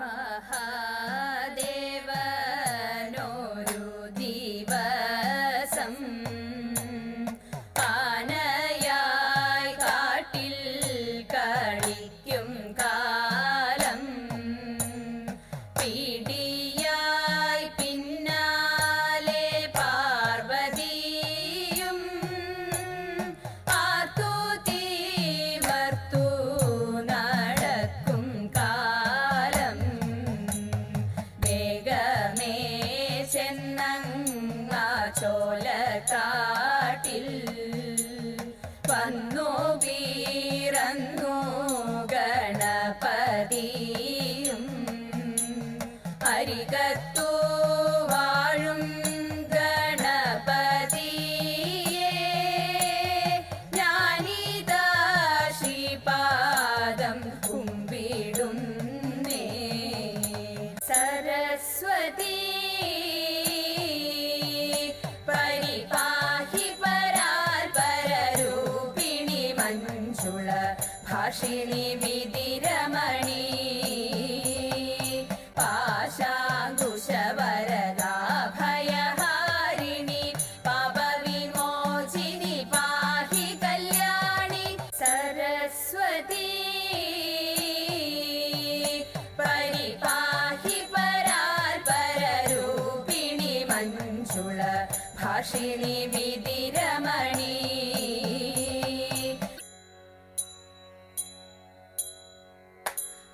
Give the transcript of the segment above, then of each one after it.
മഹാദേവനൊരു ദിവസം ആനയായി കാട്ടിൽ കളിക്കും കാലം പിടിയായി പിന്നാലെ പാർവതിയും ആർത്തു തീവർത്തും ചോലക്കാട്ടിൽ വന്നു വീറന്നു ഗണപതിയും അരികത്തു വാഴും ഗണപതിയെ ഞാനിതാ ശ്രീപാദം കുമ്പിടുന്നേ. സരസ്വതി ഭാഷിണി വിധിരമണി പാശാങ്കുശവരദാഭയഹാരിണി പാപവിമോചിനി പാഹി കല്യാണി. സരസ്വതി പരിപാഹി പരാൽപരരൂപിണി മഞ്ജുള ഭാഷിണി വിധിരമണി.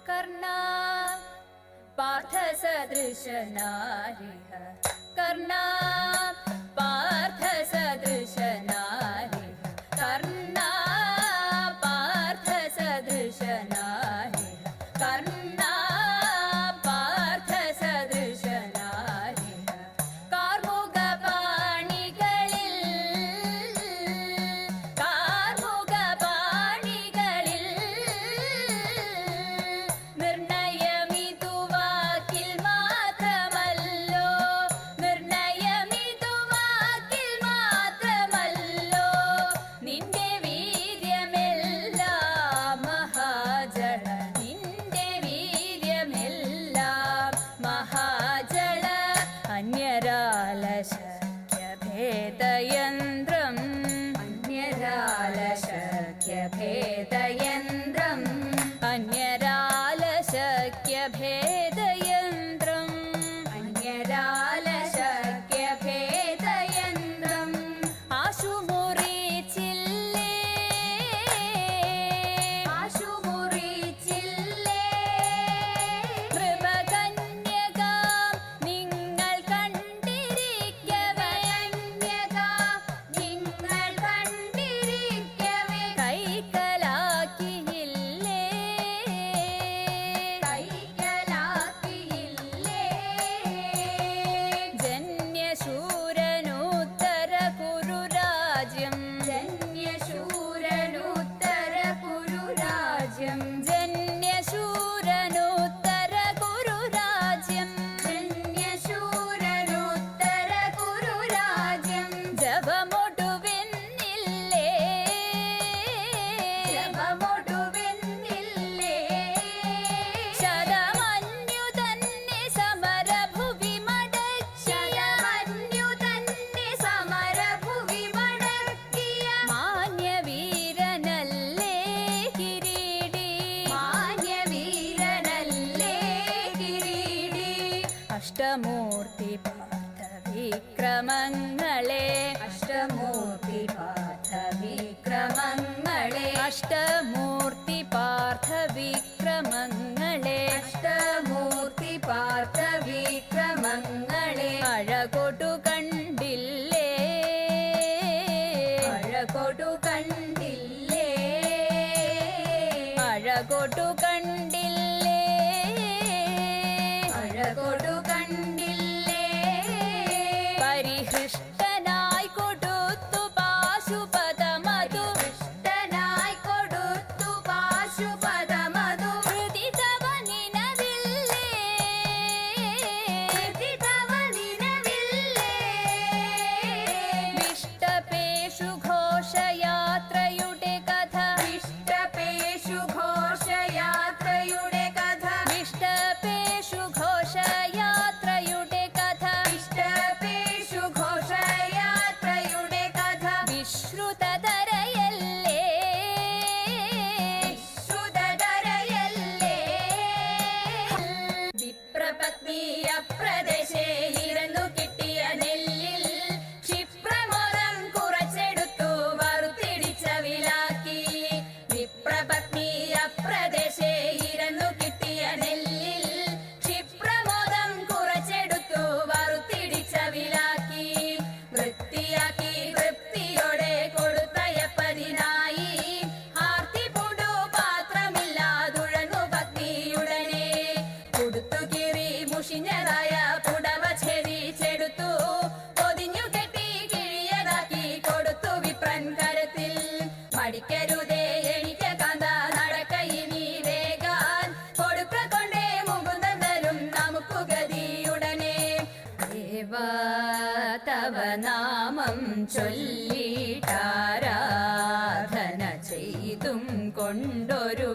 कर्णा पार्थसदृशनारिः कर्णा पार्थसदृशनारिः कर्णा पार्थसदृशनारिः कर्णा पार्थसदृशनारिः कार्मुकपाणिകളിൽ അന്യരാലശക്യഭേദയന്ത്രം അന്യരാലശക്യഭേദയന്ത്രം അന്യരാലശക്യഭേദയന്ത്രം അന്യരാലശക്യഭേദയന്ത്രം ആശുമുറിച്ചില്ലേ ആശുമുറിച്ചില്ലേ നൃപകന്യകാം നിങ്ങൾ കണ്ടിരിക്കവേ നിങ്ങൾ കണ്ടിരിക്കവേ കൈക്കലാക്കിയില്ലേ കൈക്കലാക്കിയില്ലേ ജന്യശൂരനുത്തര കുരുരാജ്യം ജന്യശൂരനുത്തര കുരുരാജ്യം ജന്യശൂരനുത്തര കുരുരാജ്യം ജന്യശൂരനുത്തര കുരുരാജ്യം ജപമൊടുവെന്നില്ലേ ജപമൊടുവെന്നില്ലേ ശതമന്യു തന്നെ സമരഭുവി മടക്കിയ ശതമന്യു തന്നെ സമരഭുവി മടക്കിയ മാന്യവീരനല്ലേ കിരീടി മാന്യവീരനല്ലേ കിരീടി അഷ്ടമൂർത്തി പാർത്ഥ വിക്രമങ്ങളെ അഷ്ടമൂർത്തി പാർത്ഥ വിക്രമങ്ങളെ അഷ്ടമൂർത്തി പാർത്ഥ വിക്രമങ്ങളെ അഷ്ടമൂർത്തി പാർത്ഥ വിക്രമങ്ങളെ അഴകൊടു കണ്ടില്ലേ അഴകൊടു കണ്ടില്ലേ അഴകൊടു കണ്ടില്ലേ അഴകൊടു കണ്ടില്ലേ പരിഹൃഷ്ടനായി കൊടുത്തു പാശുപതമധു ഹൃഷ്ടനായി കൊടുത്തു പാശുപതമധു ഹൃദി തവ നിനവില്ലേ ഹൃദി തവ നിനവില്ലേ വിഷ്ടപേഷു ഘോഷയാത്രയുടെ കഥ വിഷ്ടപേഷു ഘോഷയാ എഴുതേ എണിക്ക കാന്ത നടക്കയിനി വേഗാൻ കൊടുക്ക കൊണ്ടേ മുകുന്ദൻ തരും നമുക്കു ഗതിയുടനെ ദേവാ തവ നാമം ചൊല്ലിട്ടാരാധന ചെയ്തും കൊണ്ടൊരു